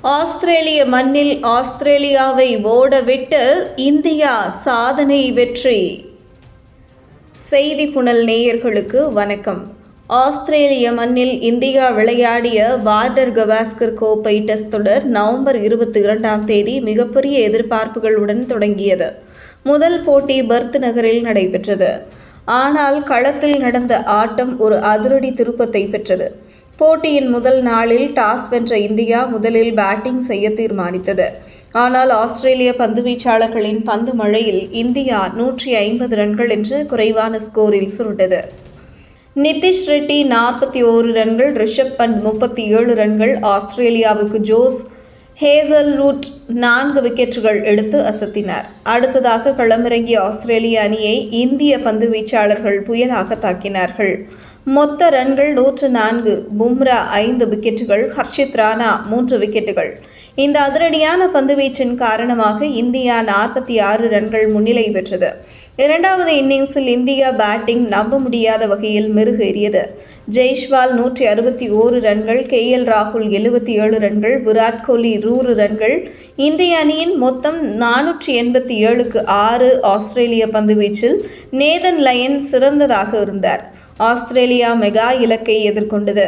ஆஸ்திரேலிய மண்ணில் ஆஸ்திரேலியாவை ஓடவிட்டு இந்தியா சாதனை வெற்றி. செய்தி புனல் நேயர்களுக்கு வணக்கம். ஆஸ்திரேலிய மண்ணில் இந்தியா விளையாடிய பார்டர் கவாஸ்கர் கோப்பை டெஸ்ட் தொடர் நவம்பர் 22ஆம் தேதி மிகப்பெரிய எதிர்பார்ப்புகளுடன் தொடங்கியது. முதல் போட்டி பெர்த் நகரில் நடைபெற்றது. ஆனால் களத்தில் நடந்த ஆட்டம் ஒரு அதிரடி திருப்பத்தை பெற்றது. போட்டியின் முதல் நாளில் டாஸ் வென்ற இந்தியா முதலில் பேட்டிங் செய்ய தீர்மானித்தது. ஆனால் ஆஸ்திரேலிய பந்துவீச்சாளர்களின் பந்து மழையில் இந்தியா 150 ரன்கள் என்ற குறைவான ஸ்கோரில் சுருண்டது. நிதிஷ் ரெட்டி 41 ரன்கள், ரிஷப் பண்ட் 37 ரன்கள், ஆஸ்திரேலியாவுக்கு ஜோஸ் ஹேசல்வுட் 4 விக்கெட்டுகள் எடுத்து அசத்தினார். அடுத்ததாக களமிறங்கிய ஆஸ்திரேலிய அணியை இந்திய பந்துவீச்சாளர்கள் புயலாக தாக்கினார்கள். மொத்த ரன்கள் 104. பும்ரா 5 விக்கெட்டுகள், ஹர்ஷித் ராணா 3 விக்கெட்டுகள். இந்த அதிரடியான பந்துவீச்சின் காரணமாக இந்தியா 46 ரன்கள் முன்னிலை பெற்றது. இரண்டாவது இன்னிங்ஸில் இந்தியா பேட்டிங் நம்ப முடியாத வகையில் மெருகேறியது. ஜெய்ஷ்வால் 161 ரன்கள், KL ராகுல் 77 ரன்கள், விராட் கோலி 100 ரன்கள். இந்திய அணியின் மொத்தம் 487க்கு 6. ஆஸ்திரேலிய பந்துவீச்சில் நேதன் லயன் சிறந்ததாக இருந்தார். ஆஸ்திரேலியா மெகா இலக்கை எதிர்கொண்டது.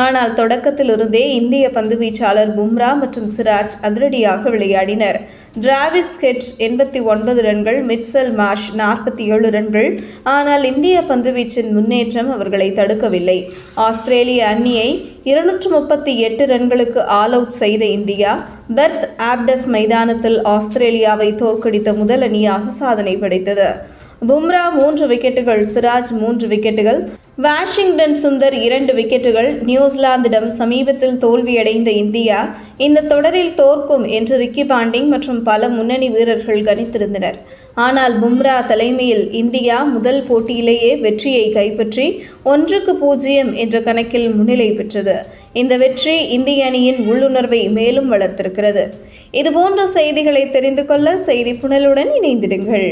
ஆனால் தொடக்கத்திலிருந்தே இந்திய பந்துவீச்சாளர் பும்ரா மற்றும் சிராஜ் அதிரடியாக விளையாடினர். டிராவிஸ் ஹெட் 89 ரன்கள், மிட்சல் மார்ஷ் 47 ரன்கள். ஆனால் இந்திய பந்துவீச்சின் முன்னேற்றம் அவர்களை தடுக்கவில்லை. ஆஸ்திரேலிய அணியை 238 ரன்களுக்கு ஆல் அவுட் செய்த இந்தியா பெர்த் ஆப்டஸ் மைதானத்தில் ஆஸ்திரேலியாவை தோற்கடித்த முதல் அணியாக சாதனை படைத்தது. பும்ரா 3 விக்கெட்டுகள், சிராஜ் 3 விக்கெட்டுகள், வாஷிங்டன் சுந்தர் 2 விக்கெட்டுகள். நியூசிலாந்திடம் சமீபத்தில் தோல்வியடைந்த இந்தியா இந்த தொடரில் தோற்கும் என்று ரிக்கி பாண்டிங் மற்றும் பல முன்னணி வீரர்கள் கணித்திருந்தனர். ஆனால் பும்ரா தலைமையில் இந்தியா முதல் போட்டியிலேயே வெற்றியை கைப்பற்றி 1-0 என்ற கணக்கில் முன்னிலை பெற்றது. இந்த வெற்றி இந்திய அணியின் உள்ளுணர்வை மேலும் வளர்த்திருக்கிறது. இதுபோன்ற செய்திகளை தெரிந்து கொள்ள செய்தி புனலுடன் இணைந்திடுங்கள்.